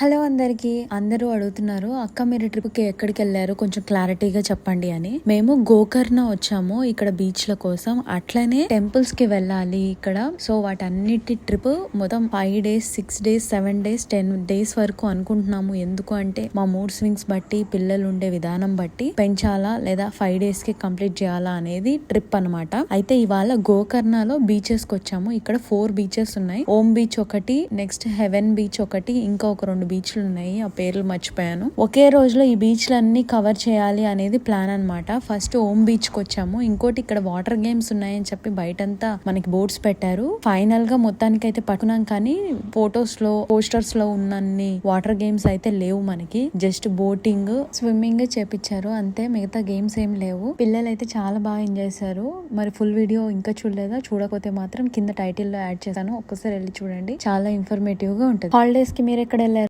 Hello అందరికి. అందరూ అడుగుతున్నారు, అక్క మీరు ట్రిప్ కి ఎక్కడికి వెళ్ళారు, కొంచెం క్లారిటీగా చెప్పండి అని. మేము గోకర్ణ వచ్చాము ఇక్కడ బీచ్ల కోసం. అట్లనే టెంపుల్స్ కి వెళ్ళాలి ఇక్కడ. సో వాటన్నిటి ట్రిప్ మొత్తం 5 days 6 days 7 days 10 days వరకు అనుకుంటున్నాము. ఎందుకు అంటే మా మూడ్ స్వింగ్స్ బట్టి, పిల్లలు ఉండే విధానం బట్టి పెంచాలా లేదా 5 days కి కంప్లీట్ చేయాలా అనేది ట్రిప్ అనమాట. అయితే ఇవాళ గోకర్ణలో బీచెస్ కి వచ్చాము. ఇక్కడ 4 బీచెస్ ఉన్నాయి. ఓం బీచ్ ఒకటి, నెక్స్ట్ హెవెన్ బీచ్ ఒకటి, ఇంకా ఒక 2 బీచ్లు ఉన్నాయి. ఆ పేర్లు మర్చిపోయాను. ఒకే రోజులో ఈ బీచ్లన్నీ కవర్ చేయాలి అనేది ప్లాన్ అనమాట. ఫస్ట్ ఓం బీచ్ కి వచ్చాము. ఇంకోటి ఇక్కడ వాటర్ గేమ్స్ ఉన్నాయని చెప్పి బయటంతా మనకి బోర్డ్స్ పెట్టారు. ఫైనల్ గా మొత్తానికి అయితే పట్టుకున్నాం, కానీ ఫొటోస్ లో పోస్టర్స్ లో ఉన్నన్ని వాటర్ గేమ్స్ అయితే లేవు మనకి. జస్ట్ బోటింగ్, స్విమ్మింగ్ చేపించారు అంతే. మిగతా గేమ్స్ ఏం లేవు. పిల్లలు అయితే చాలా బాగా ఎంజాయ్ చేశారు. మరి ఫుల్ వీడియో ఇంకా చూడలేదా? చూడకపోతే మాత్రం కింద టైటిల్ లో యాడ్ చేశాను, ఒక్కసారి వెళ్ళి చూడండి. చాలా ఇన్ఫర్మేటివ్ గా ఉంటుంది. హాలిడేస్ కి మీరు ఎక్కడ వెళ్ళారు?